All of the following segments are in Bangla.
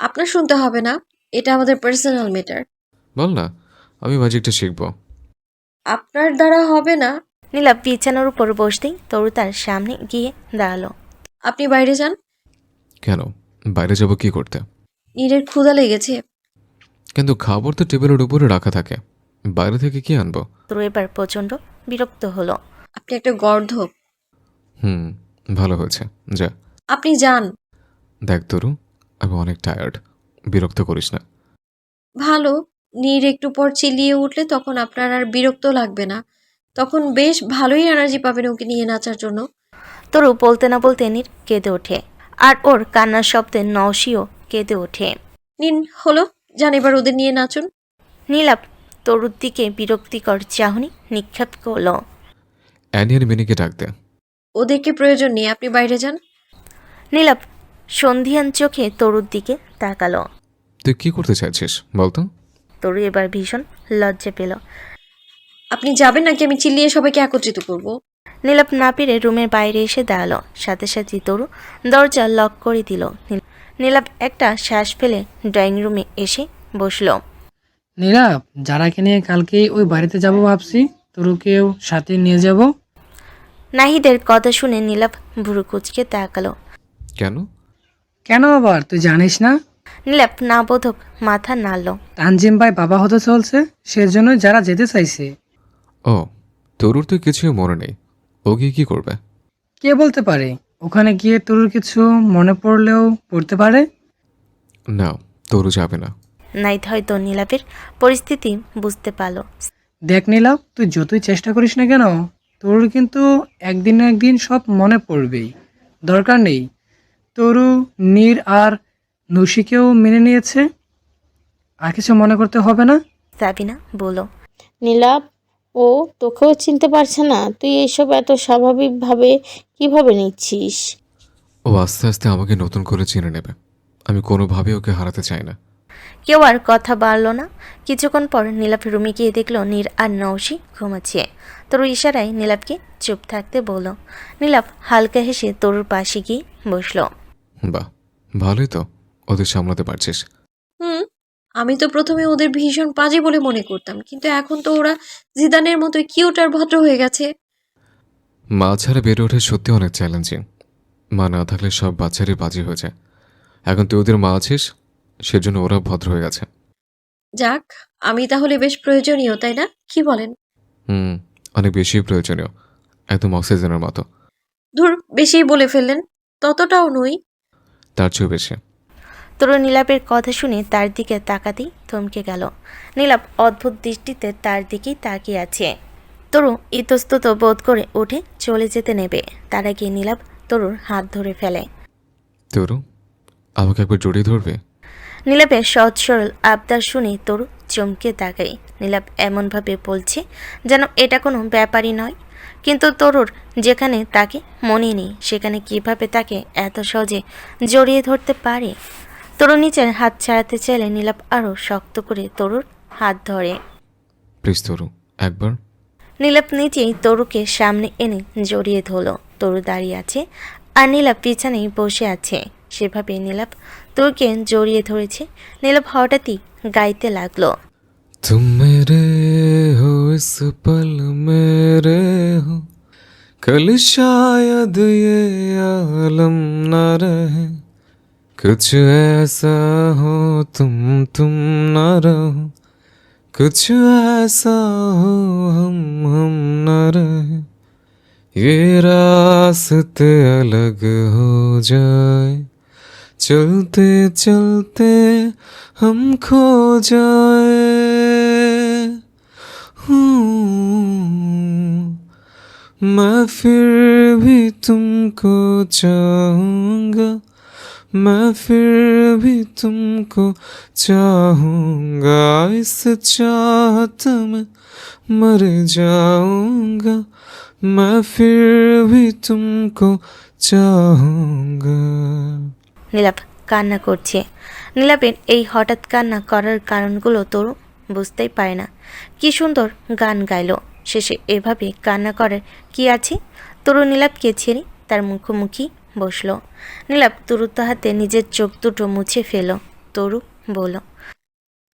আপনার শুনতে হবে না, এটা আমাদের পার্সোনাল ম্যাটার। বল না, আমি ম্যাজিকটা শিখব। আপনার দ্বারা হবে না। নীলাপ বিছানার উপর বসতেই তরু তার সামনে গিয়ে দাঁড়ালো। আপনি বাইরে যান। কেন? বাইরে যাব কি করতে? নীরের ক্ষুধা লেগেছে। কিন্তু খাবার তো টেবিলের উপরে রাখা থাকে, বাইরে থেকে কি আনবো? তরু এবার প্রচণ্ড বিরক্ত হলো। আপনি একটা গর্ধপ। হুম, ভালো হয়েছে, যা। আপনি যান। দেখ তরু, আমি অনেক টায়ার্ড, বিরক্ত করিস না। ভালো। নীর একটু পর চিল্লিয়ে উঠলে তখন আপনার আর বিরক্ত লাগবে না। তখন বেশ ভালোই এনার্জি পাবেন ওকে নিয়ে নাচার জন্য। তরু বলতে না বলতে নীর কেঁদে ওঠে, আর ওর কান্নার শব্দে নওশিও কেঁদে ওঠে। নিন হলো, যান এবার ওদের নিয়ে নাচুন। নীলাপ তরুর দিকে বিরক্তিকর চাহনি নিক্ষেপ করল। অ্যানি আর মিনিকে ডাক দে। ওদেরকে প্রয়োজন নেই, আপনি বাইরে যান। নীলাপ সন্ধিয়ান চোখে তরুর দিকে তাকালো। তুই কি করতে চাইছিস বলতো? তরু এবার ভীষণ লজ্জা পেল। আপনি যাবেন নাকি আমি চিল্লিয়ে সবাইকে একত্রিত করব? নীলাপ না পেরে রুমের বাইরে এসে দাঁড়ালো। সাথে সাথে তরু দরজা লক করে দিল। নীলাপ একটা শ্বাস ফেলে ড্রয়িং রুমে এসে বসলো। নীলাপ, যারাকে নিয়ে কালকেই ওই বাড়িতে যাব ভাবছি, তোরকেও সাথে নিয়ে যাব। নাহিদের কথা শুনে নীলাপ ভুরু কুচকে তাকালো। কেন? কেন আবার, তুই জানিস না? নীলাপ না বোধক মাথা নাড়ল। তানজিম ভাই বাবা হতে চলছে, সেজন্য যারা যেতে চাইছে। ও, তরুর তো কিছুই মনে নেই, ও গিয়ে কি করবে? কে বলতে পারে, ওখানে গিয়ে তোর কিছু মনে পড়লেও পড়তে পারে। না, তরু যাবে না। নাহিদ হয়তো নীলাপের পরিস্থিতি বুঝতে পারল। দেখ নীলাপ, তুই যতই চেষ্টা করিস না কেন, তোর কিন্তু একদিন না একদিন সব মনে পড়বেই। দরকার নেই, তরু, নীর আর নৌশিকেও মেনে নিয়েছে, আর কিছু মনে করতে হবে না। সাবিনা বলল। নীলাপ, ও তোকেও চিনতে পারছে না? তুই এইসব এত স্বাভাবিকভাবে কিভাবে নিচ্ছিস? ও আস্তে আস্তে আমাকে নতুন করে চিনে নেবে, আমি কোনোভাবে ওকে হারাতে চাই না। কেউ আর কথা বাড়ল না। কিছুক্ষণ পর নীলাপ রুমে গিয়ে দেখলো নীর আর নৌশি ঘুমাচ্ছে। তরু ইশারায় নীলাপকে চুপ থাকতে বলল। নীলাপ হালকা হেসে তরুর পাশে গিয়ে বসলো। বাহ, ভালোই তো, ওদের সামলাতে পারছিস। হুম। আমি তো প্রথমে ওদের ভীষণ বাজে বলে মনে করতাম, কিন্তু এখন তো ওরা জিদানের মতোই কিউট আর ভদ্র হয়ে গেছে। মা ছাড়া বেড়ে ওঠা সত্যি অনেক চ্যালেঞ্জিং। মা না থাকলে সব বাচ্চারই বাজে হয়ে যায়। এখন তুই ওদের মা আছিস, সেজন্য ওরা ভদ্র হয়ে গেছে। যাক, আমি তাহলে বেশ প্রয়োজনীয়, তাই না? কি বলেন? হুম, অনেক বেশি প্রয়োজনীয়, একদম অক্সিজেনের মতো। ধুর, বেশিই বলে ফেললেন। ততটাও নই। তার চেয়েও বেশি। তরু নীলাপের কথা শুনে তার দিকে তাকাতেই থমকে গেল। নীলাপ অদ্ভুত দৃষ্টিতে তার দিকেই তাকিয়ে আছে। তরু ইতস্তত বোধ করে উঠে চলে যেতে নেবে, তার আগে নীলাপ তরুর হাত ধরে ফেলে। তরু, আমাকে একবার জড়িয়ে ধরবে? নীলাপের সহজ সরল আবদার শুনে তরু চমকে তাকাই। নীলাপ এমনভাবে বলছে যেন এটা কোনো ব্যাপারই নয়, কিন্তু তরুর যেখানে তাকে মনে নেই সেখানে কিভাবে তাকে এত সহজে জড়িয়ে ধরতে পারে। তরু নিচের হাত ছাড়াতে চাইলে নীলাপ আরও শক্ত করে তরুর হাত ধরে। প্লিজ তরু, একবার। নীলাপ নিজেই তরুকে সামনে এনে জড়িয়ে ধরল। তরু দাঁড়িয়ে আছে আর নীলাপ পিছনেই বসে আছে। সেভাবে নীলাপ তরুকে জড়িয়ে ধরেছে। নীলাপ হঠাৎই গাইতে লাগলো। तुम मेरे हो इस पल मेरे हो, कल शायद ये आलम न रहे, कुछ ऐसा हो तुम न रहो, कुछ ऐसा हो हम न रहे, ये रास्ते अलग हो जाए, चलते चलते हम खो जाए। मैं फिर भी तुमको चाहूँगा, मैं फिर भी तुमको चाहूँगा, इस चाहत में मर जाऊँगा, मैं फिर भी तुमको चाहूँगा। নীলাপ কান্না করছে। নীলাপের এই হঠাৎ কান্না করার কারণগুলো তরু বুঝতেই পারে না। কি সুন্দর গান গাইল, শেষে এভাবে কান্না করার কি আছে? তরু নীলাপকে ছেড়ে তার মুখোমুখি বসলো। নীলাপ দ্রুত হাতে নিজের চোখ দুটো মুছে ফেল। তরু বলল।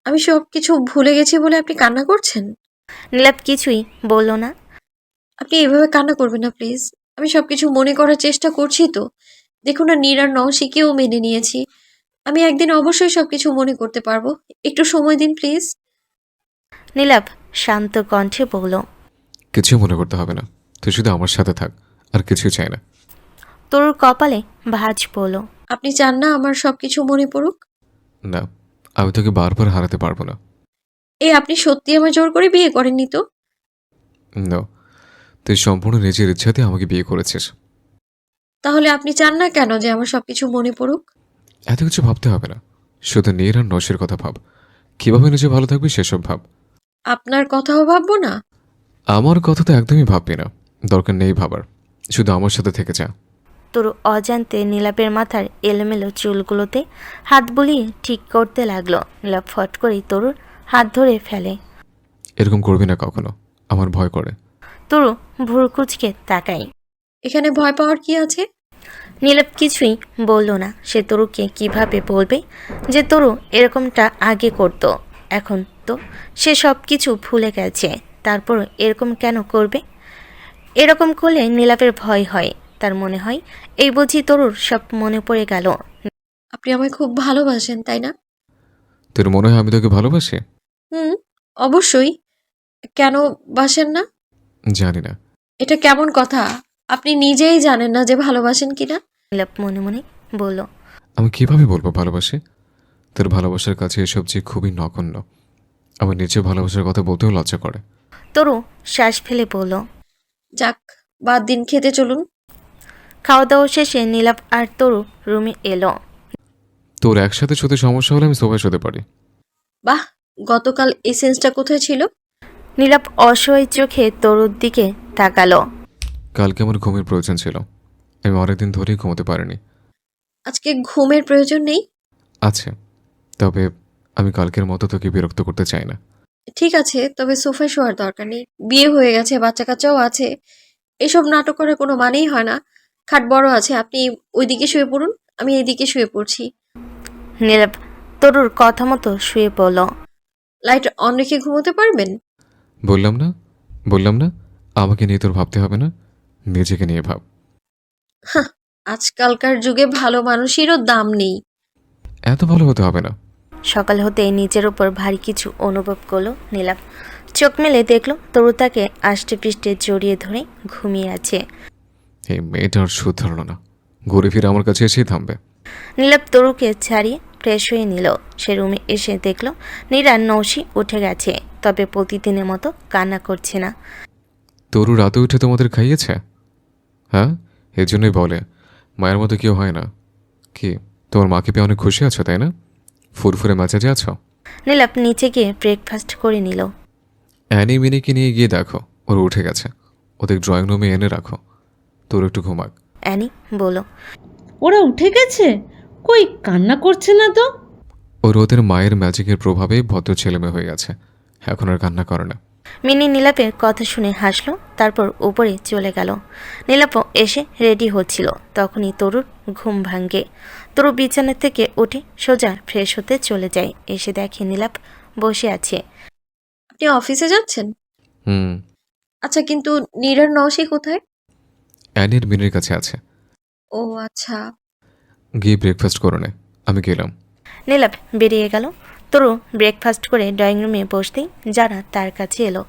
আমি সব কিছু ভুলে গেছি বলে আপনি কান্না করছেন? নীলাপ কিছুই বলল না। আপনি এভাবে কান্না করবেন না প্লিজ। আমি সবকিছু মনে করার চেষ্টা করছি তো। দেখুন না, নীর আর নওশিকেও মেনে নিয়েছি। আমি একদিন অবশ্যই সবকিছু মনে করতে পারবো। একটু সময় দিন প্লিজ। নীলাপ শান্ত কণ্ঠে বলল। কিছু মনে করতে হবে না, তুই শুধু আমার সাথে থাক, আর কিছু চাই না। তরুর কপালে ভাঁজ পড়ল। আপনি চান না আমার সবকিছু মনে পড়ুক? না, আমি তোকে বারবার হারাতে পারবো না। আপনি সত্যি আমার জোর করে বিয়ে করেননি তো? না, তুই সম্পূর্ণ নিজের ইচ্ছাতে আমাকে বিয়ে করেছিস। তাহলে আপনি চান না কেন যে আমার সবকিছু মনে পড়ুক? এত কিছু ভাবতে হবে না, শুধু নীর আর নশের কথা ভাব। কিভাবে নিজে ভালো থাকবি সেসব ভাব। আপনার কথাও ভাববো না? আমার কথা তো একদমই ভাববি না, দরকার নেই ভাবার। শুধু আমার সাথে থেকে যা। তরু অজান্তে নীলাপের মাথার এলোমেলো চুলগুলোতে হাত বুলিয়ে ঠিক করতে লাগলো। নীলাপ ফট করেই তরুর হাত ধরে ফেলে। এরকম করবি না কখনো, আমার ভয় করে। তরু ভুরু কুচকে তাকায়। এখানে ভয় পাওয়ার কি আছে? নীলাপ কিছুই বলল না। সে তরুকে কিভাবে বলবে যে তরু এরকমটা আগে করত। এখন তো সে সব কিছু ভুলে গেছে, তারপর এরকম কেন করবে? এরকম করলে নীলাপের ভয় হয়। তার মনে হয় এই বুঝি তরুর সব মনে পড়ে গেল। আপনি আমায় খুব ভালোবাসেন, তাই না? তোর মনে হয় আমি তোকে ভালোবাসি? হুম, অবশ্যই। কেন বাসেন না? জানি না। এটা কেমন কথা? আপনি নিজেই জানেন না যে ভালোবাসেন কিনা। নীলাপ মনে মনে বলল। আমি কিভাবে বলবো ভালোবাসি? তোর ভালোবাসার কাছে এসব যে খুবই নগণ্য। আমার নিজে ভালোবাসার কথা বলতেও লজ্জা করে। তরু শ্বাস ফেলে বলল। যাক, বাদ দিন, খেতে চলুন। খাওয়া দাওয়া শেষে নীলাপ আর তরু রুমে এলো। তোর একসাথে শুতে সমস্যা হলে আমি সোফায় শুতে পারি। বাহ, গতকাল এসেন্সটা কোথায় ছিল? নীলাপ অসহায় চোখে তরুর দিকে তাকালো। কালকে আমার ঘুমের প্রয়োজন ছিল, আমি অনেকদিন ধরেই ঘুমোতে পারিনি। আজকে ঘুমের প্রয়োজন নেই? আছে, তবে আমি কালকের মতো তোকে বিরক্ত করতে চাই না। ঠিক আছে, তবে সোফায় শোয়ার দরকার নেই। বিয়ে হয়ে গেছে, বাচ্চা কাচ্চাও আছে। এসব নাটক করার কোনো মানেই হয় না। খাট বড় আছে, আপনি ওইদিকে শুয়ে পড়ুন, আমি এইদিকে শুয়ে পড়ছি। নীলাপ তরুর কথা মতো শুয়ে পড়ল। লাইট অন রেখে ঘুমোতে পারবেন? বললাম না, বললাম না, আমাকে নিয়ে তোর ভাবতে হবে না, নিজেকে নিয়ে ভাব। আজকালকার যুগে ভালো মানুষেরও দাম নেই। এত ভালো হতে হবে না। সকাল হতেই নিজের উপর ভারী কিছু অনুভব করলো নীলাপ। চোখ মেলে দেখলো তরু তাকে আষ্টে পৃষ্ঠে জড়িয়ে ধরে ঘুমিয়ে আছে। এই মেয়েটা আর শুধরালো না, ঘুরে ফিরে আমার কাছে এসেই থামবে। নীলাপ তরুকে ছাড়িয়ে ফ্রেশ হয়ে নিল। সে রুমে এসে দেখলো নীরা নৌশি উঠে গেছে, তবে প্রতিদিনের মতো কান্না করছে না। তরু রাতে উঠে তোমাদের খাইয়েছে? হ্যাঁ, এই জন্যই বলে মায়ের মতো কেউ হয় না। কি, তোমার মাকে পেয়ে অনেক খুশি আছো তাই না? ফুরফুরে মেজাজে আছো? নীলাপ নিচে গিয়ে ব্রেকফাস্ট করে নিল। অ্যানি মিনিকে নিয়ে গিয়ে দেখো, ওরা উঠে গেছে। ওদের ড্রয়িং রুমে এনে রাখো, তোর একটু ঘুমাক। অ্যানি বলল। ওরা উঠে গেছে? কই কান্না করছে না তো? ওর ওদের মায়ের ম্যাজিকের প্রভাবে ভদ্র ছেলেমেয়ে হয়ে গেছে, এখন আর কান্না করে না। মিনি নীলাপের কথা শুনে হাসলো, তারপর উপরে চলে গেল। নীলাপও এসে রেডি হচ্ছিল, তখনই তরুর ঘুম ভাঙ্গে। তরু বিছানা থেকে উঠে সোজা ফ্রেশ হতে চলে যায়। এসে দেখে নীলাপ বসে আছে। আপনি অফিসে যাচ্ছেন? হুম। আচ্ছা, কিন্তু নীরার নওশি কোথায়? অ্যানির মিনির কাছে আছে। ও আচ্ছা। গিয়ে ব্রেকফাস্ট করে নে, আমি গেলাম। নীলাপ বেরিয়ে গেল। তরু ব্রেকফাস্ট করে ড্রয়িং রুমে বসতেই যারা তার কাছে এলো।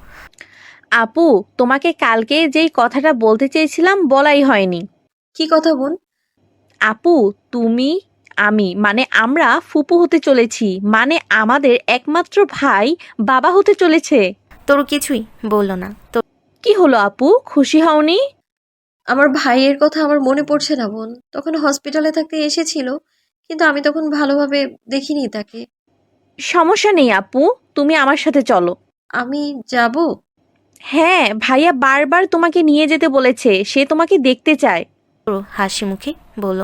আপু, তোমাকে কালকে যেই কথাটা বলতে চেয়েছিলাম বলাই হয়নি। কি কথা বোন? আপু, তুমি, আমি মানে আমরা ফুপু হতে চলেছি, মানে আমাদের একমাত্র ভাই বাবা হতে চলেছে। তরু কিছুই বলল না। তো কি হলো আপু, খুশি হওনি? আমার ভাইয়ের কথা আমার মনে পড়ছে না বোন। তখন হসপিটালে থাকতে এসেছিল, কিন্তু আমি তখন ভালোভাবে দেখিনি তাকে। সমস্যা নেই আপু, তুমি আমার সাথে চলো। আমি যাব? হ্যাঁ, ভাইয়া বারবার তোমাকে নিয়ে যেতে বলেছে, সে তোমাকে দেখতে চায়। তরু হাসি মুখে বলল।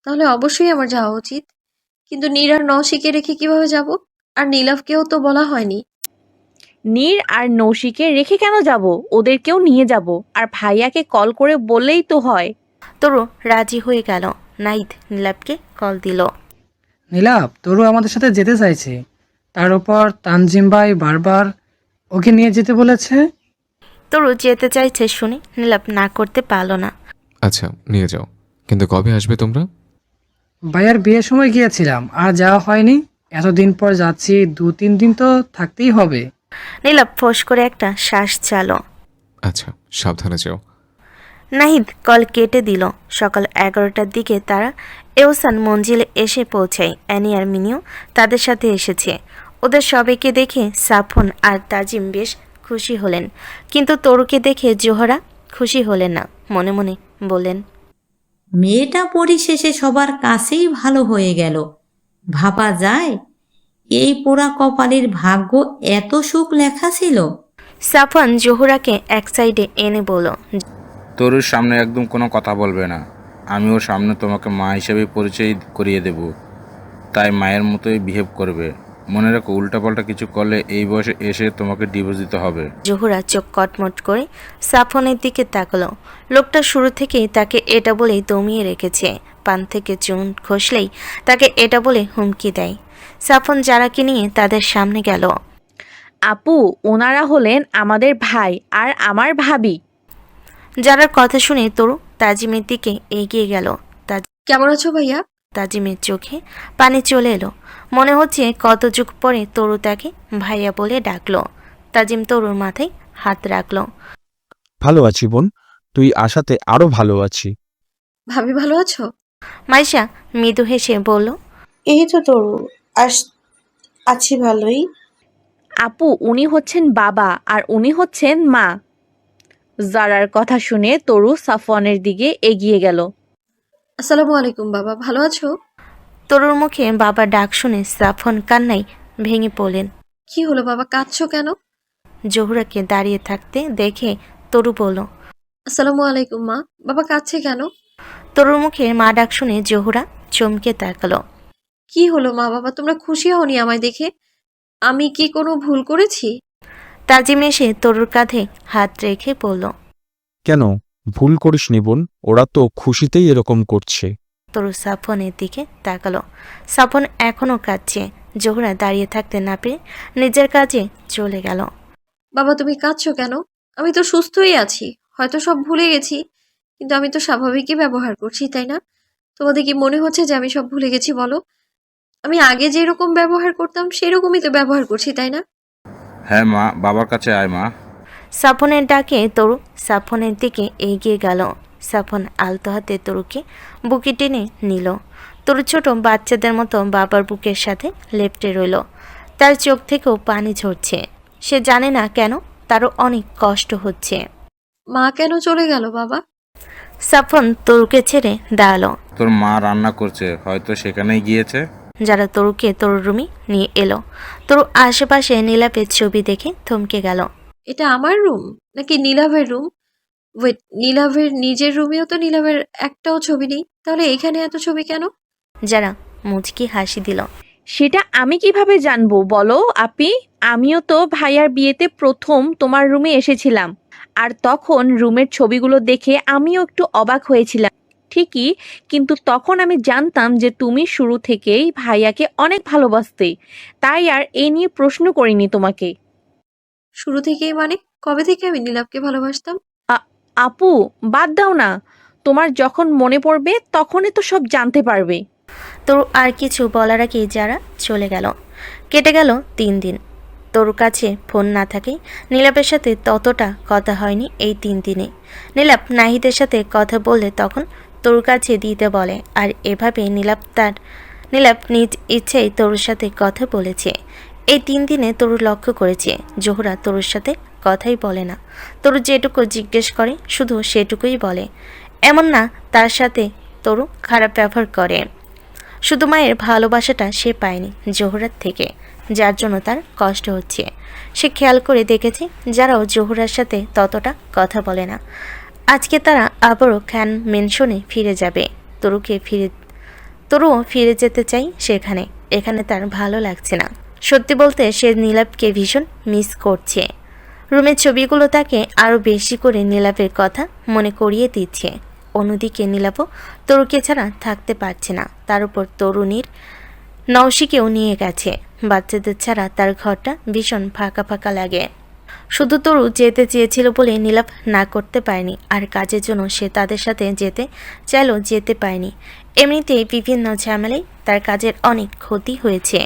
তাহলে অবশ্যই আমার যাওয়া উচিত। কিন্তু নীরার নওশিকে রেখে কিভাবে যাব? আর নীলাভকেও তো বলা হয়নি। নীর আর নৌশিকে রেখে কেন যাব? ওদেরকেও নিয়ে যাব, আর ভাইয়াকে কল করে বললেই তো হয়। তরু রাজি হয়ে গেল। নাহিদ নীলাপকে কল দিল। নীলাপ, তরু আমাদের সাথে যেতে চাইছে। তার উপর তানজিম ভাই বারবার ওকে নিয়ে যেতে বলেছে। তরু যেতে চাইছে শুনে নীলাপ না করতে পারল না। আচ্ছা নিয়ে যাও, কিন্তু কবে আসবে তোমরা? ভাইয়ার বিয়ের সময় গিয়েছিলাম, আর যাওয়া হয়নি। এতদিন পর যাচ্ছি, 2-3 দিন তো থাকতেই হবে। নীলাপ ফোঁস করে একটা শ্বাস চালো। আচ্ছা সাবধানে যাও। নাহিদ কল কেটে দিল। সকাল 11টার দিকে তারা এহসান মঞ্জিলে এসে পৌঁছায়। অ্যানি আর মিনিও তাদের সাথে এসেছে। ওদের সবাইকে দেখে সাফন আর তাজিম বেশ খুশি হলেন, কিন্তু তরুকে দেখে জোহরা খুশি হলেন না। মনে মনে বললেন, মেয়েটা পরিশেষে সবার কাছেই ভালো হয়ে গেল। ভাবা যায় এই পোড়া কপালের ভাগ্য এত সুখ লেখা ছিল। সাফন জোহরাকে এক সাইডে এনে বলল, তরুর সামনে একদম কোনো কথা বলবে না। আমি ওর সামনে তোমাকে মা হিসেবে পরিচয় করিয়ে দেব, তাই মায়ের মতোই বিহেভ করবে। মনে রেখো, উল্টাপাল্টা কিছু করলে এই বয়সে এসে তোমাকে ডিভোর্স দিতে হবে। জোহরা চোখ কটমট করে সাফনের দিকে তাকালো। লোকটা শুরু থেকেই তাকে এটা বলেই দমিয়ে রেখেছে। পান থেকে চুন খসলেই তাকে এটা বলে হুমকি দেয়। সাফন যারাকে নিয়ে তাদের সামনে গেল। আপু, ওনারা হলেন আমাদের ভাই আর আমার ভাবি। যারার কথা শুনে তরু তাজিমের দিকে এগিয়ে গেল। কেমন আছো ভাইয়া? তাজিমের চোখে পানি চলে এলো। মনে হচ্ছে কত যুগ পরে তরু তাকে ভাইয়া বলে ডাকলো। তাজিম তরুর মাথায় হাত রাখলো। ভালো আছি বোন, তুই আসাতে আরো ভালো আছি। ভাবি ভালো আছো? মাইশা মৃদু হেসে বলল, এই তো তরু, আছি ভালোই। আপু, উনি হচ্ছেন বাবা আর উনি হচ্ছেন মা। জারার কথা শুনে তরু সাফওয়ানের দিকে এগিয়ে গেল। আসসালামু আলাইকুম বাবা, ভালো আছো? তরুর মুখে বাবা ডাক শুনে সাফন কান্নায় ভেঙে পড়লেন। কি হলো বাবা, কাঁদছো কেন? জোহরাকে দাঁড়িয়ে থাকতে দেখে তরু বলল, আসসালামু আলাইকুম মা। বাবা কাঁদছে কেন? তরুর মুখে মা ডাক শুনে জোহরা চমকে তাকালো। কি হলো মা বাবা, তোমরা খুশি হওনি আমায় দেখে? আমি কি কোনো ভুল করেছি? তাজিম এসে তরুর কাঁধে হাত রেখে বলল। কেন ভুল করিসনি বোন, ওরা তো খুশিতেই এরকম করছে। তরু সাফনের দিকে তাকালো। সাফন এখনো কাঁদছে। জোহরা দাঁড়িয়ে থাকতে না পেরে নিজের কাজে চলে গেল। বাবা তুমি কাঁদছো কেন? আমি তো সুস্থই আছি, হয়তো সব ভুলে গেছি, কিন্তু আমি তো স্বাভাবিকই ব্যবহার করছি, তাই না? তোমাদের কি মনে হচ্ছে যে আমি সব ভুলে গেছি বলো? আমি আগে যেরকম ব্যবহার করতাম সেরকমই তো ব্যবহার করছি, তাই না? হ্যাঁ মা, বাবার কাছে আয় মা। সাফনের ডাকে তরু সাফনের দিকে এগিয়ে গেল। সাফন আলতো হাতে তরুকে বুকে টেনে নিল। তরু ছোট বাচ্চাদের মতো বাবার বুকের সাথে লেপ্টে রইল। তার চোখ থেকেও পানি ঝরছে। সে জানে না কেন, তারও অনেক কষ্ট হচ্ছে। মা কেন চলে গেল বাবা? সাফন তরুকে ছেড়ে দাঁড়ালো। তোর মা রান্না করছে, হয়তো সেখানেই গিয়েছে। যারা তরুকে তরুর রুমে নিয়ে এলো। তরু আশেপাশে নীলাপের ছবি দেখে থমকে গেল। এটা আমার রুম নাকি নীলাভের রুম? ওয়েট, নীলাভের নিজের রুমেও তো নীলাভের একটাও ছবি নেই, তাহলে এখানে এত ছবি কেন? যারা মুচকি হাসি দিল। সেটা আমি কিভাবে জানবো বলো আপি? আমিও তো ভাইয়ার বিয়েতে প্রথম তোমার রুমে এসেছিলাম, আর তখন রুমের ছবিগুলো দেখে আমিও একটু অবাক হয়েছিলাম ঠিকই, কিন্তু তখন আমি জানতাম যে তুমি শুরু থেকেই ভাইয়াকে অনেক ভালোবাসতে, তাই আর এ নিয়ে প্রশ্ন করিনি তোমাকে। শুরু থেকেই মানে? কবে থেকে আমি নীলাভকে ভালোবাসতাম? আপু, বাদ দাও না, তোমার যখন মনে পড়বে তখনই তো সব জানতে পারবে। তরু আর কিছু বলার আগেই যারা চলে গেল। কেটে গেল 3 দিন। তরুর কাছে ফোন না থাকেই নীলাপের সাথে ততটা কথা হয়নি এই 3 দিনে। নীলাপ নাহিদের সাথে কথা বললে তখন তরুর কাছে দিতে বলে, আর এভাবে নীলাপ নিজ ইচ্ছেই তরুর সাথে কথা বলেছে। এই 3 দিনে তরু লক্ষ্য করেছে জোহরা তরুর সাথে কথাই বলে না। তরু যেটুকু জিজ্ঞেস করে শুধু সেটুকুই বলে। এমন না তার সাথে তরু খারাপ ব্যবহার করে, শুধু মায়ের ভালোবাসাটা সে পায়নি জোহরার থেকে, যার জন্য তার কষ্ট হচ্ছে। সে খেয়াল করে দেখেছে যারাও জোহরার সাথে ততটা কথা বলে না। আজকে তারা আবারও খ্যান মেনশনে ফিরে যাবে। তরুও ফিরে যেতে চাই সেখানে। এখানে তার ভালো লাগছে না। সত্যি বলতে সে নীলাপকে ভীষণ মিস করছে। রুমের ছবিগুলো তাকে আরও বেশি করে নীলাপের কথা মনে করিয়ে দিচ্ছে। অন্যদিকে নীলাপও তরুকে ছাড়া থাকতে পারছে না। তার উপর নওশিকেও নিয়ে গেছে। বাচ্চাদের ছাড়া তার ঘরটা ভীষণ ফাঁকা ফাঁকা লাগে। শুধু তরু যেতে চেয়েছিল বলে নীলাভ না করতে পারেনি, আর কাজের জন্য সে তাদের সাথে যেতে চাইলেও যেতে পারেনি। এমনিতেই বিভিন্ন ঝামেলায় তার কাজের অনেক ক্ষতি হয়েছে।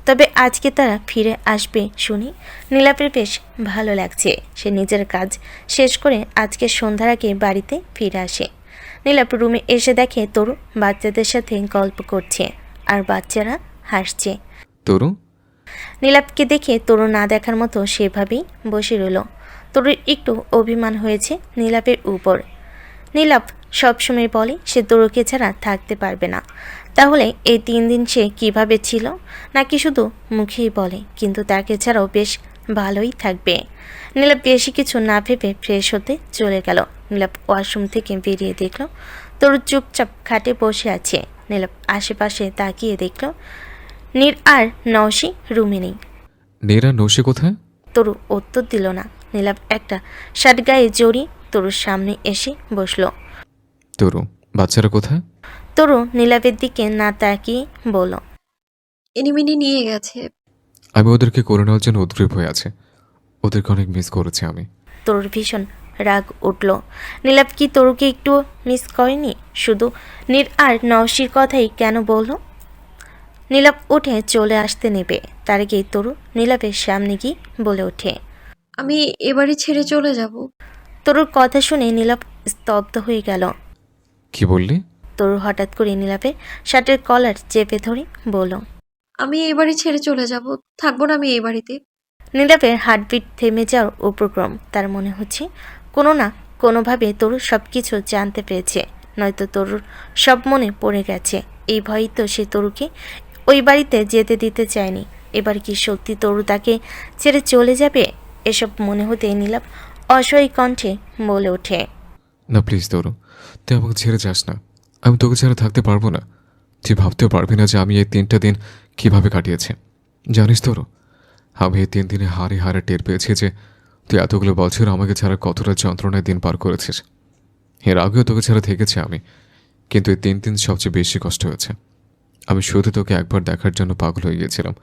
তবে আজকে তারা ফিরে আসবে শুনি নীলাভের বেশ ভালো লাগছে। সে নিজের কাজ শেষ করে আজকে সন্ধ্যার আগে বাড়িতে ফিরে আসে। নীলাভ রুমে এসে দেখে তরু বাচ্চাদের সাথে গল্প করছে আর বাচ্চারা হাসছে। তরু, নীলাভকে দেখে তরু না দেখার মতো সেভাবেই বসে রইল। তরুর একটু অভিমান হয়েছে নীলাভের উপর। নীলাভ সবসময় বলে সে তরুকে ছাড়া থাকতে পারবে না। তাহলে এই 3 দিন সে কিভাবে ছিল? নাকি শুধু মুখেই বলে কিন্তু তাকে ছাড়াও বেশ ভালোই থাকবে? নীলাভ বেশি কিছু না ভেবে ফ্রেশ হতে চলে গেল। নীলাভ ওয়াশরুম থেকে বেরিয়ে দেখল তরু চুপচাপ খাটে বসে আছে। নীলাভ আশেপাশে তাকিয়ে দেখল নীর আর নওশি রুমে নেই। নীরা নৌশি কোথায়? তরু উত্তর দিল না। নীলাভ একটা শার্ট গায়ে জড়িয়ে তরুর সামনে এসে বসল। তরু, বাচ্চারা কোথায়? তরু নীলাভের দিকে না তাকিয়ে বলল, এনিমিনি নিয়ে গেছে। আমি ওদেরকে করে নেওয়ার জন্য উদ্গ্রীব হয়ে আছে। ওদেরকে অনেক মিস করেছি আমি। তরুর ভীষণ রাগ উঠল। নীলাভ কি তরুকে একটু মিস করেনি? শুধু নীর আর নওশির কথাই কেন বলল? নীলাভ উঠে চলে আসতে নেবে, তার আগেই তরু নীলাভের সামনে গিয়ে বলে ওঠে, আমি এবারই ছেড়ে চলে যাব। তরুর কথা শুনে নীলাভ স্তব্ধ হয়ে গেল। কি বললি? তরু হঠাৎ করে নীলাভের শার্টের কলার চেপে ধরে বলল, আমি এবারই ছেড়ে চলে যাব, থাকবো না আমি এই বাড়িতে। নীলাভের হার্টবিট থেমে যাওয়ার উপক্রম। তার মনে হচ্ছে কোনো না কোনোভাবে তরু সব কিছু জানতে পেরেছে, নয়তো তরুর সব মনে পড়ে গেছে। এই ভয়ই তো সে তরুকে ওই বাড়িতে যেতে দিতে চায়নি। এবার কি সত্যি তরু তাকে ছেড়ে চলে যাবে? এসব মনে হতে নীলাভ অসহায় কণ্ঠে বলে ওঠে, না প্লিজ তরু, তুই আমাকে ছেড়ে যাস না। আমি তোকে ছাড়া থাকতে পারবো না। তুই ভাবতেও পারবি না যে আমি এই 3টা দিন কিভাবে কাটিয়েছি। জানিস তরু, আমি এই 3 দিনে হারে হারে টের পেয়েছি যে তুই এতগুলো বছর আমাকে ছাড়া কতটা যন্ত্রণায় দিন পার করেছিস। এর আগেও তোকে ছাড়া থেকেছি আমি, কিন্তু এই 3 দিন সবচেয়ে বেশি কষ্ট হয়েছে। আমি শুধু তোকে একবার দেখার জন্য পাগল হয়ে গিয়েছিলাম।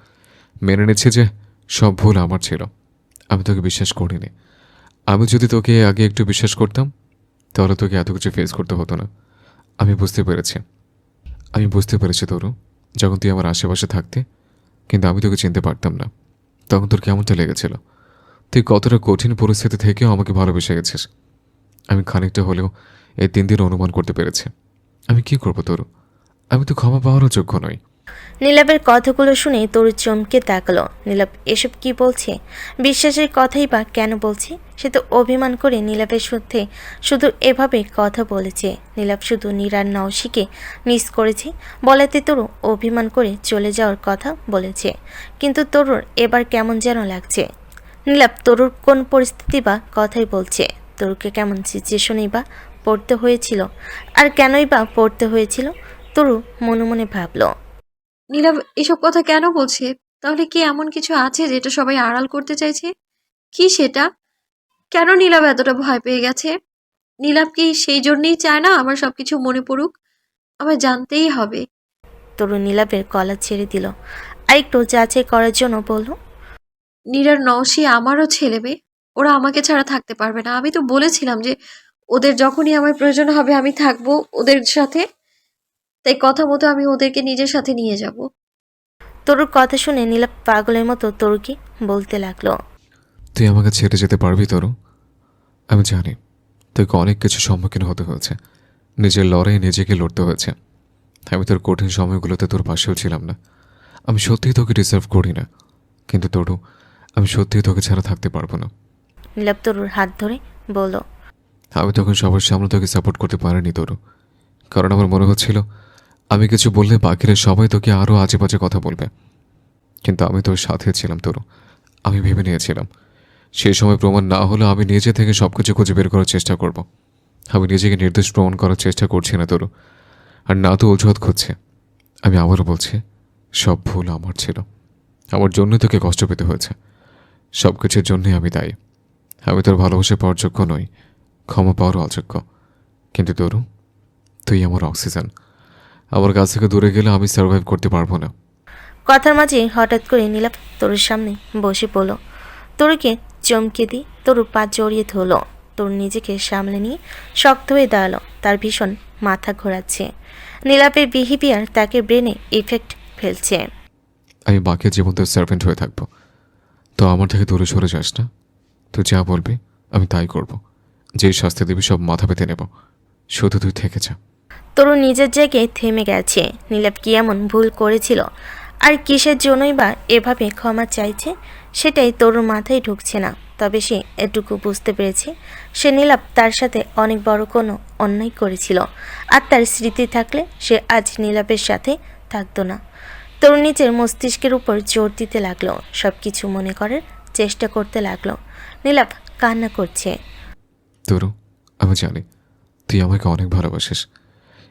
মেনে নিচ্ছি যে সব ভুল আমার ছিল। আমি তোকে বিশ্বাস করিনি। আমি যদি তোকে আগে একটু বিশ্বাস করতাম তাহলে তোকে এত কিছু ফেস করতে হতো না। আমি বুঝতে পেরেছি তরু, যখন তুই আমার আশেপাশে থাকতে কিন্তু আমি তোকে চিনতে পারতাম না, তখন তোর কেমনটা লেগেছিল। তুই কতটা কঠিন পরিস্থিতি থেকেও আমাকে ভালোবেসে গেছিস। আমি খানিকটা হলেও এই 3 দিন অনুমান করতে পেরেছি। আমি কি করবো তরু? আমি তো ক্ষমা পাওয়ারও যোগ্য নই। নীলাভের কথাগুলো শুনে তরু চমকে তাকালো। নীলাভ এসব কি বলছে? বিশ্বাসের কথাই বা কেন বলছে? সে তো অভিমান করে নীলাভের সাথে শুধু এভাবে কথা বলেছে। নীলাভ শুধু নীরার নওশিকে মিস করেছে বলাতে তরু অভিমান করে চলে যাওয়ার কথা বলেছে। কিন্তু তরুর এবার কেমন যেন লাগছে। নীলাভ তরুর কোন পরিস্থিতি বা কথাই বলছে? তরুকে কেমন সিচুয়েশনেই বা পড়তে হয়েছিল? আর কেনই বা পড়তে হয়েছিল? তরু মনে মনে ভাবল। নীলাভ এসব কথা কেন বলছে? তাহলে কি এমন কিছু আছে যেটা সবাই আড়াল করতে চাইছে? কি সেটা? কেন নীলাভ এতটা ভয় পেয়ে গেছে? নীলাভ কি সেই জন্যই চায় না আমার সবকিছু মনে পড়ুক? আমার জানতেই হবে। তরু নীলাভের কলা ছেড়ে দিল আর একটু যাচাই করার জন্য বলল, নীরার নওশি আমারও ছেলে মেয়ে, ওরা আমাকে ছাড়া থাকতে পারবে না। আমি তো বলেছিলাম যে ওদের যখনই আমার প্রয়োজন হবে আমি থাকবো ওদের সাথে, তাই কথা মতো আমি ওদেরকে নিজের সাথে নিয়ে যাব। তরুর কথা শুনে নীলাভ পাগলের মতো তরুকে বলতে লাগলো, তুই আমাকে ছেড়ে যেতে পারবি তরু? আমি জানি তোকে অনেক কিছু সম্মুখীন হতে হয়েছে, নিজের লড়াইয়ে নিজেকে লড়তে হয়েছে। আমি তোর কঠিন সময়গুলোতে তোর পাশেও ছিলাম না। আমি সত্যিই তোকে ডিজার্ভ করি না, কিন্তু তরু আমি সত্যিই তোকে ছাড়া থাকতে পারবো না। নীলাভ তরুর হাত ধরে বলল, আমি তখন সবার সামনে তোকে সাপোর্ট করতে পারিনি তরু, কারণ আমার মনে হচ্ছিল আমি কিছু বললে বাকিরা সবাই তোকে আরও আজে বাজে কথা বলবে। কিন্তু আমি তোর সাথে ছিলাম তরু, আমি ভেবে নিয়েছিলাম সেই সময় প্রমাণ না হলে আমি নিজে থেকে সব কিছু খুঁজে বের করার চেষ্টা করব। আমি নিজেকে নির্দোষ প্রমাণ করার চেষ্টা করছি না তরু, আর না তো অজুহাত খুঁজছে। আমি আবারও বলছি, সব ভুল আমার ছিল, আমার জন্যই তোকে কষ্ট পেতে হয়েছে। সব কিছুর জন্যই আমি দায়ী। আমি তোর ভালোবাসা পাওয়ার যোগ্য নই, ক্ষমা পাওয়ারও অযোগ্য। কিন্তু তরু, তুই আমার অক্সিজেন। আমার কাছ থেকে দূরে গেলে আমি সার্ভাইভ করতে পারবো না। কথার মাঝে হঠাৎ করে নীলাপ তরুর সামনে বসে পড়ল। তরুকে চমকে দিয়ে তরু পা জড়িয়ে ধরল। তরু নিজেকে সামলে নিয়ে শক্ত হয়ে দাঁড়ালো। তার ভীষণ মাথা ঘোরাচ্ছে। নীলাপের বিহেভিয়ার তাকে ব্রেনে ইফেক্ট ফেলছে। আমি বাকি জীবন তোর সার্ভেন্ট হয়ে থাকবো, তো আমার থেকে দূরে সরে যাস না। তুই যা বলবি আমি তাই করব। যেই শাস্তি দিবি সব মাথা পেতে নেব, শুধু তুই থেকে যা। তরু নিজের জায়গায় থেমে গেছে। নীলাপ কি এমন ভুল করেছিল, আর কিসের জন্যই বা এভাবে ক্ষমা চাইছে সেটাই তরুর মাথায় ঢুকছে না। তবে সে এটুকু বুঝতে পেরেছে সে নীলাপ তার সাথে অনেক বড় কোনো অন্যায় করেছিল, আর তার স্মৃতি থাকলে সে আজ নীলাপের সাথে থাকতো না। তরু নিজের মস্তিষ্কের উপর জোর দিতে লাগলো, সব কিছু মনে করার চেষ্টা করতে লাগলো। নীলাপ কান্না করছে। তরু, আমি জানি তুই আমাকে অনেক ভালোবাসিস।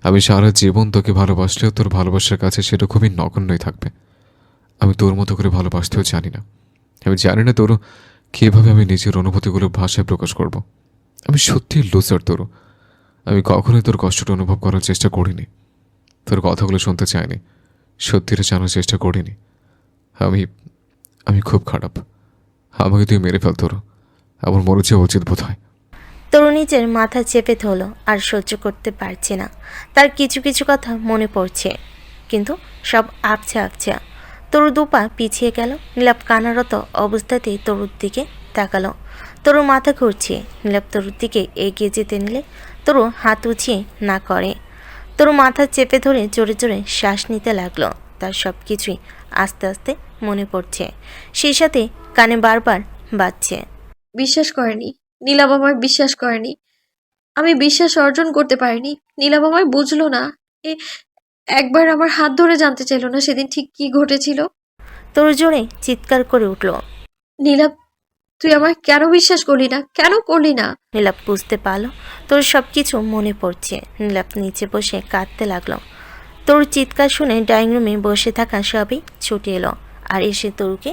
আমি সারা জীবন তোকে ভালোবাসলেও তোর ভালোবাসার কাছে সেটা খুবই নগণ্যই থাকবে। আমি তোর মতো করে ভালোবাসতেও জানি না। আমি জানি না তোর কীভাবে আমি নিজের অনুভূতিগুলো ভাষায় প্রকাশ করব। আমি সত্যিই লুজার তরু। আমি কখনোই তোর কষ্টটা অনুভব করার চেষ্টা করিনি, তোর কথাগুলো শুনতে চাইনি, সত্যিটা জানার চেষ্টা করিনি। আমি আমি খুব খারাপ। আমাকে তুই মেরে ফেল তরু, আমার মরে যাওয়া উচিত বোধ হয়। তরু নিজের মাথা চেপে ধরল, আর সহ্য করতে পারছে না। তার কিছু কিছু কথা মনে পড়ছে, কিন্তু সব আবছা আবছা। তরু দুপা পিছিয়ে গেল। নীলাপ কানারত অবস্থাতেই তরুর দিকে তাকালো। তরু মাথা ঘুরছে। নীলাপ তরুর দিকে এগিয়ে যেতে নিলে তরু হাত উঁচিয়ে না করে। তরু মাথা চেপে ধরে জোরে জোরে শ্বাস নিতে লাগলো। তার সব কিছুই আস্তে আস্তে মনে পড়ছে, সেই সাথে কানে বারবার বাজছে। বিশ্বাস করেনি, নীলাভ আমায় বিশ্বাস করেনি। আমি বিশ্বাস অর্জন করতে পারিনি। নীলাভ আমায় বুঝলো না। এ একবার আমার হাত ধরে জানতে চাইলো না সেদিন ঠিক কি ঘটেছিল। তরু জোরে চিৎকার করে উঠল। নীলাভ, তুই আমায় কেন বিশ্বাস করলি না? কেন করলি না? নীলাপ বুঝতে পারলো তোর সব কিছু মনে পড়ছে। নীলাপ নিচে বসে কাঁদতে লাগলো। তোর চিৎকার শুনে ড্রয়িং রুমে বসে থাকা সবাই ছুটে এলো, আর এসে তরুকে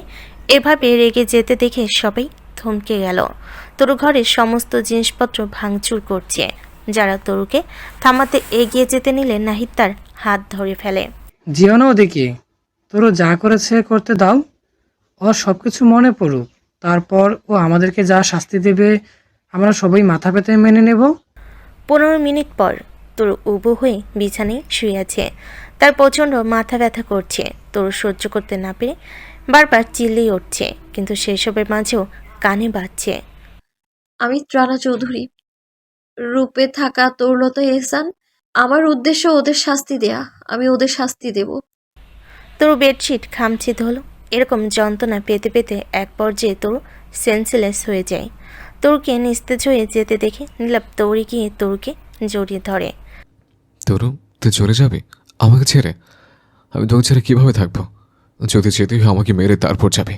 এভাবে রেগে যেতে দেখে সবাই থমকে গেল। তরু ঘরের সমস্ত জিনিসপত্র ভাঙচুর করছে। যারা তরুকে থামাতে এগিয়ে যেতে নিলে নাহিদ তার হাত ধরে ফেলে। যেও না ওদিকে, তোরও যা করেছে করতে দাও। ওর সব কিছু মনে পড়ুক, তারপর ও আমাদেরকে যা শাস্তি দেবে আমরা সবাই মাথা পেতে মেনে নেব। 15 মিনিট পর তরু উবু হয়ে বিছানায় শুয়ে আছে। তার প্রচণ্ড মাথা ব্যথা করছে। তরু সহ্য করতে না পেরে বারবার চিল্লিয়ে উঠছে, কিন্তু সেসবের মাঝেও কানে বাজছে। আমি ত্রানা চৌধুরী, রূপে থাকা তরুলতা এহসান। আমার উদ্দেশ্য ওদের শাস্তি দেয়া। আমি ওদের শাস্তি দেব। তরু বেডশিট খামচে ধরল। এরকম যন্ত্রণা পেতে পেতে এক পর্যায়ে তরু সেন্সলেস হয়ে যায়। তরুকে নিস্তেজ হয়ে যেতে দেখে নীলাপ দৌড়ে গিয়ে তরুকে জড়িয়ে ধরে। তরু, তুই চলে যাবি আমাকে ছেড়ে? আমি তোকে ছেড়ে কীভাবে থাকবো? যদি যেতেই হয় আমাকে মেরে তারপর যাবে।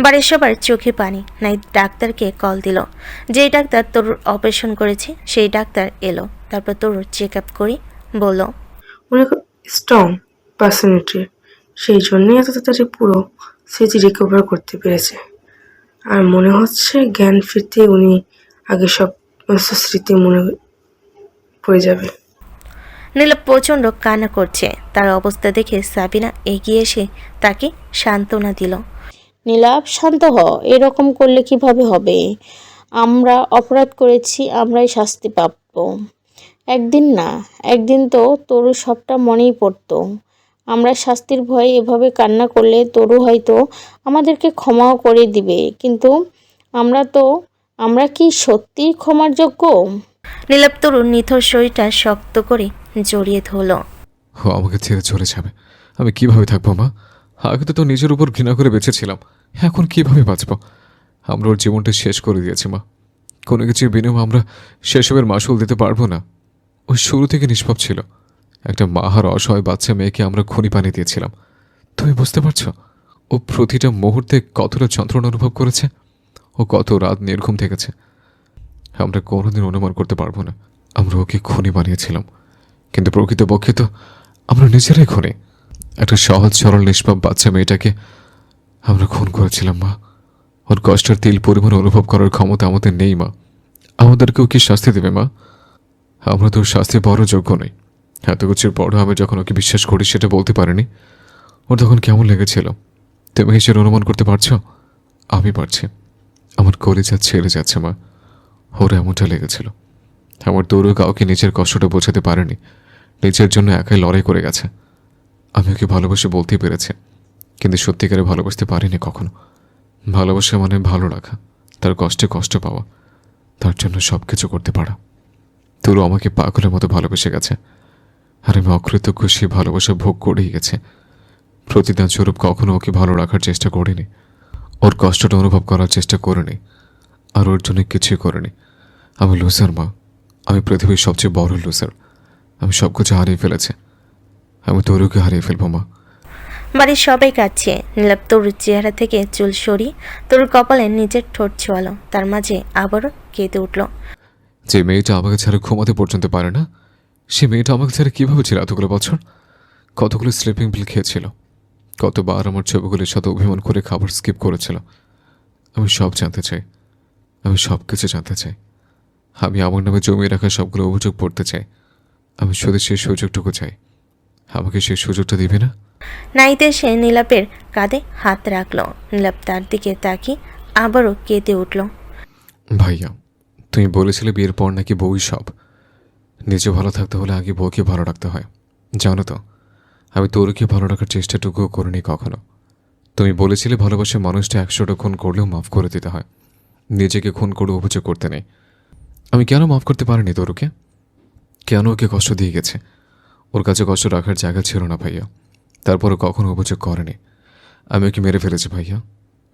বাড়ির সবার চোখে পানি। নাই ডাক্তারকে কল দিল। যেই ডাক্তার তরুর অপারেশন করেছে সেই ডাক্তার এলো। তারপর তরুর চেক আপ করে বলল, উনি খুব স্ট্রং পার্সোনালিটি, সেই জন্যই এত তাড়াতাড়ি পুরো স্মৃতি রিকভার করতে পেরেছে। আর মনে হচ্ছে জ্ঞান ফিরতে উনি আগে সব স্মৃতি মনে পড়ে যাবে। নীলাপ প্রচণ্ড কান্না করছে। তার অবস্থা দেখে সাবিনা এগিয়ে এসে তাকে সান্ত্বনা দিল। নীলাভ, শান্ত হ। এরকম করলে কিভাবে হবে? আমরা অপরাধ করেছি, আমরাই শাস্তি পাবো। একদিন না একদিন তো তরু সবটা মনেই পড়তো। আমরা শাস্তির ভয়ে এভাবে কান্না করলে তরু হয়তো আমাদেরকে ক্ষমাও করে দিবে, কিন্তু আমরা কি সত্যিই ক্ষমার যোগ্য? নীলাপ তরুর নিথর শরীরটা শক্ত করে জড়িয়ে ধরল। ও আমাকে ছেড়ে চলে যাবে? আমি কিভাবে থাকবো মা? আগে তো নিজের উপর ঘৃণা করে বেঁচেছিলাম, এখন কিভাবে বাঁচবো? আমরা ওর জীবনটা শেষ করে দিয়েছি মা। কোনো কিছুর বিনিময়ে আমরা সেসবের মাসুল দিতে পারবো না। ওই শুরু থেকে নিষ্পাপ ছিল। একটা মা আর অসহায় বাচ্চা মেয়েকে আমরা খুনি বানিয়ে দিয়েছিলাম। তুমি বুঝতে পারছো ও প্রতিটা মুহূর্তে কতটা যন্ত্রণা অনুভব করেছে? ও কত রাত নির্ঘুম থেকেছে। আমরা কোনোদিন অনুমান করতে পারবো না আমরা ওকে খুনি বানিয়েছিলাম, কিন্তু প্রকৃতপক্ষে তো আমরা নিজেরাই খুনি। একটা সহজ সরল নিষ্পাপ বাচ্চা মেয়েটাকে আমরা খুন করেছিলাম মা। ওর কষ্টের তিল পরিমাণ অনুভব করার ক্ষমতা আমাদের নেই মা। আমাদেরকেও কি শাস্তি দেবে মা? আমরা তো শাস্তি বড় যোগ্য নই। এত কিছুর পরও আমি যখন ওকে বিশ্বাস করি সেটা বলতে পারিনি। ওর তখন কেমন লেগেছিল তুমি কি সেটা অনুমান করতে পারছো? আমি পারছি। আমার কলিজা ছেড়ে যাচ্ছে মা। ওর এমনটা লেগেছিল। আমার তরু কাউকে নিজের কষ্টটা বোঝাতে পারেনি, নিজের জন্য একাই লড়াই করে গেছে। আমি ওকে ভালোবাসে বলতেই পেরেছি, কিন্তু সত্যিকারে ভালোবাসতে পারিনি কখনো। ভালোবাসা মানে ভালো রাখা, তার কষ্টে কষ্ট পাওয়া, তার জন্য সব কিছু করতে পারা। তরু আমাকে পাগলের মতো ভালোবেসে গেছে, আর আমি অকৃতজ্ঞ সেই ভালোবাসা ভোগ করেই গেছে। প্রতিদান স্বরূপ কখনো ওকে ভালো রাখার চেষ্টা করিনি, ওর কষ্টটা অনুভব করার চেষ্টা করিনি, আর ওর জন্য কিছুই করিনি। আমি লুজার মা, আমি পৃথিবীর সবচেয়ে বড় লুজার। আমি সব কিছু হারিয়ে ফেলেছি, আমি তরুকে হারিয়ে ফেলবো মা। বাড়ির সবাই কাঁদছে। নীলাপ তরুর চেহারা থেকে চুল সরিয়ে তরুর কপালে নিজের ঠোঁট ছোঁয়ালো, তার মাঝে আবারও কেঁদে উঠল। যে মেয়েটা আমাকে ছাড়া ঘুমাতে পর্যন্ত পারে না, সে মেয়েটা আমাকে ছাড়া কীভাবে ছিল এতগুলো বছর? কতগুলো স্লিপিং পিল খেয়েছিল, কতবার আমার ছবিগুলির সাথে অভিমান করে খাবার স্কিপ করেছিল। আমি সব জানতে চাই, আমি সব কিছু জানতে চাই। আমি আমার নামে জমিয়ে রাখা সবগুলো অভিযোগ পড়তে চাই। আমি শুধু সেই সুযোগটুকু চাই। আমাকে সেই সুযোগটা দিবে না? নাইতে সে নীলাপের কাঁধে হাত রাখলো। নীলাপ তার দিকে তাকিয়ে আবারও কেঁদে উঠল। ভাইয়া, তুমি বলেছিলে বিয়ের পর নাকি বউই সব। নিজে ভালো থাকতে হলে আগে বউকে ভালো রাখতে হয়, জানো তো? আমি তোরকে ভালো রাখার চেষ্টাটুকুও করিনি কখনো। তুমি বলেছিলে ভালোবাসে মানুষটা 100টা খুন করলেও মাফ করে দিতে হয়, নিজেকে খুন করে অভিযোগ করতে নেই। আমি কেন মাফ করতে পারিনি তোরকে? কেন ওকে কষ্ট দিয়ে গেছে? ওর কাছে কষ্ট রাখার জায়গা ছিল না ভাইয়া, তারপরও কখনো অভিযোগ করেনি। আমি ওকে মেরে ফেলেছি ভাইয়া,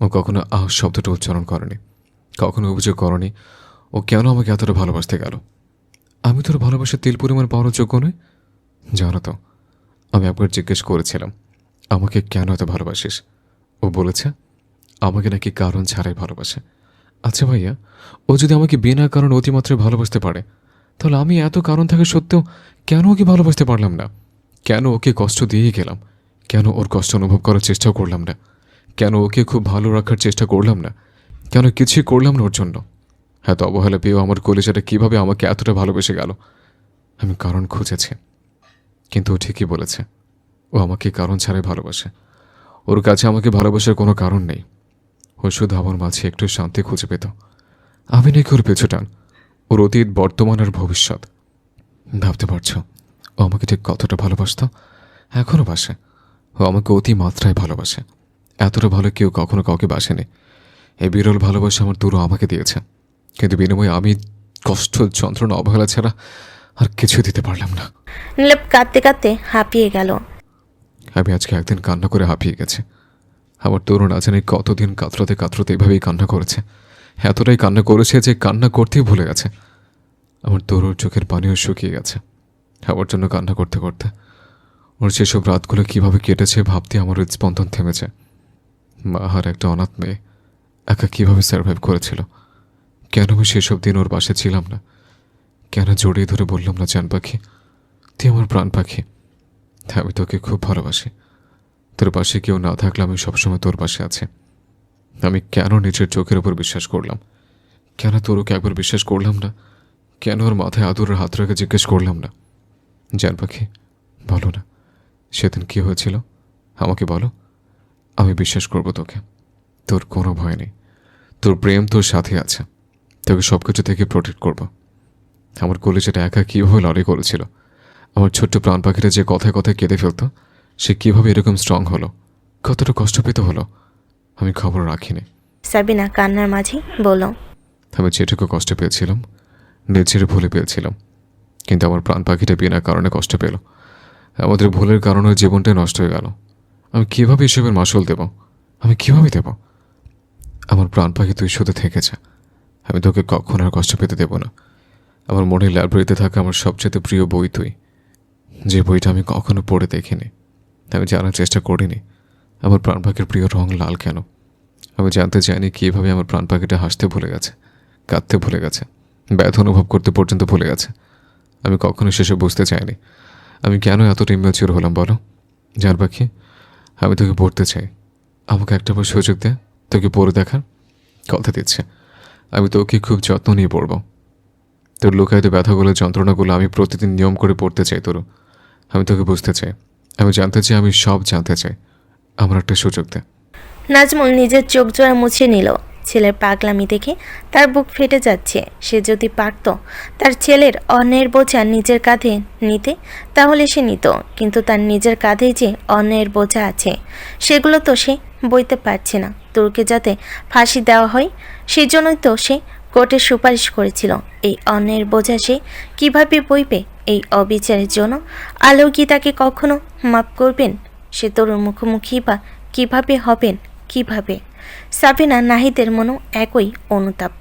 ও কখনো শব্দটা উচ্চারণ করেনি, কখনো অভিযোগ করেনি ও কেন আমাকে এতটা ভালোবাসতে গেল। আমি তোর ভালোবাসার তিল পরিমাণ পাওয়ার যোগ্য নই, জানো তো? আমি একবার জিজ্ঞেস করেছিলাম আমাকে কেন এত ভালোবাসিস, ও বলেছে আমাকে নাকি কারণ ছাড়াই ভালোবাসে। আচ্ছা ভাইয়া, ও যদি আমাকে বিনা কারণ অতিমাত্রায় ভালোবাসতে পারে, তাহলে আমি এত কারণ থাকা সত্ত্বেও কেন ওকে ভালোবাসতে পারলাম না? কেন ওকে কষ্ট দিয়ে গেলাম? কেন ওর কষ্ট অনুভব করার চেষ্টাও করলাম না? কেন ওকে খুব ভালো রাখার চেষ্টা করলাম না? কেন কিছুই করলাম না ওর জন্য? এত অবহেলা পেয়েও আমার কলিজাটা কীভাবে আমাকে এতটা ভালোবেসে গেল? আমি কারণ খুঁজেছি, কিন্তু ও ঠিকই বলেছে, ও আমাকে কারণ ছাড়াই ভালোবাসে। ওর কাছে আমাকে ভালোবাসার কোনো কারণ নেই, ও শুধু আমার মাঝে একটু শান্তি খুঁজে পেত। আমি নাকি ওর পেছু টান, ওর অতীত, বর্তমান আর ভবিষ্যৎ। ভাবতে পারছ ও আমাকে ঠিক কতটা ভালোবাসত? এখনও বাসে। ও আমাকে অতি মাত্রায় ভালোবাসে, এতটা ভালো কেউ কখনো কাউকে বাসেনি। এই বিরল ভালোবাসা আমার দূরও আমাকে দিয়েছে, কিন্তু বিনিময়ে আমি কষ্ট, যন্ত্রণা, অবহেলা ছাড়া আর কিছু দিতে পারলাম না। নীলাপ কাঁদতে কাঁদতে হাঁপিয়ে গেল। আমি আজকে একদিন কান্না করে হাঁপিয়ে গেছে। আমার তরুণ না জানি কতদিন কাতরাতে কাতরাতে এভাবেই কান্না করেছে, এতটাই কান্না করেছে যে কান্না করতেই ভুলে গেছে। আমার তরুর চোখের পানিও শুকিয়ে গেছে আমার জন্য কান্না করতে করতে। ওর সেসব রাতগুলো কীভাবে কেটেছে ভাবতে আমার হৃদস্পন্দন থেমেছে। মা আর একটা অনাথ মেয়ে একা কীভাবে সার্ভাইভ করেছিল। কেন আমি সেসব দিন ওর বাসে ছিলাম না? কেন জড়িয়ে ধরে বললাম না, জান পাখি তুই আমার প্রাণ পাখি, আমি তোকে খুব ভালোবাসি, তোর পাশে কেউ না থাকলে আমি সবসময় তোর পাশে আছি। আমি কেন নিজের চোখের উপর বিশ্বাস করলাম? কেন তোরকে একবার বিশ্বাস করলাম না? কেন ওর মাথায় আদরের হাত রেখে জিজ্ঞেস করলাম না? জান পাখি বলো না, সেদিন কী হয়েছিল আমাকে বলো, আমি বিশ্বাস করব তোকে। তোর কোনো ভয় নেই, তোর প্রেম তোর সাথে আছে, তোকে সব কিছু থেকে প্রোটেক্ট করব। আমার কলেজেটা একা কীভাবে লড়াই করেছিল, আমার ছোট্ট প্রাণ পাখিটা যে কথায় কথায় কেঁদে ফেলতো, সে কীভাবে এরকম স্ট্রং হলো, কতটা কষ্ট পেতে হলো, আমি খবর রাখিনি। সাবিনা কান্নার মাঝে বলল, আমি যেটুকু কষ্ট পেয়েছিলাম নিজের ভুলে পেয়েছিলাম, কিন্তু আমার প্রাণ পাখিটা বিনা কারণে কষ্ট পেল। আমাদের ভুলের কারণে জীবনটাই নষ্ট হয়ে গেল। আমি কীভাবে এসবের মাসুল দেব? আমি কীভাবে দেব? আমার প্রাণ পাখি তুই শুধু থেকেছে, আমি তোকে কখনো আর কষ্ট পেতে দেব না। আমার মনের লাইব্রেরিতে থাকা আমার সবচেয়ে প্রিয় বই তুই, যে বইটা আমি কখনো পড়ে দেখিনি, আমি জানার চেষ্টা করিনি আমার প্রাণ পাখির প্রিয় রং লাল কেন। আমি জানতে চাইনি কীভাবে আমার প্রাণ পাখিটা হাসতে ভুলে গেছে, কাঁদতে ভুলে গেছে, ব্যথা অনুভব করতে পর্যন্ত ভুলে গেছে। আমি কখনো সেসব বুঝতে চাইনি। আমি কেন এতটা ইম্যাচিউর হলাম বলো? জান পাখি আমি তোকে পড়তে চাই, আমাকে একটা বার সুযোগ দে তোকে পড়ে দেখার। কথা দিচ্ছে আমি তোকে খুব যত্ন নিয়ে পড়ব। তোর লুকায়িত ব্যথাগুলো, যন্ত্রণাগুলো আমি প্রতিদিন নিয়ম করে পড়তে চাই তোর। আমি তোকে বুঝতে চাই, আমি জানতে চাই, আমি সব জানতে চাই। আমার একটা সুযোগ দে। নাজমুল নিজের চোখ জোড়া মুছে নিল। ছেলের পাগলামি দেখে তার বুক ফেটে যাচ্ছে। সে যদি পারত তার ছেলের অন্যের বোঝা নিজের কাঁধে নিতে তাহলে সে নিত, কিন্তু তার নিজের কাঁধেই যে অন্যের বোঝা আছে সেগুলো তো সে বইতে পারছে না। তোরকে যাতে ফাঁসি দেওয়া হয় সেজন্যই তো সে কোর্টে সুপারিশ করেছিল। এই অন্যের বোঝা সে কীভাবে বইবে? এই অবিচারের জন্য আলো কি তাকে কখনো মাফ করবেন? সে তরুর মুখোমুখি বা কীভাবে হবেন? কিভাবে? সাবিনা নাহিদের মনও একই অনুতাপ।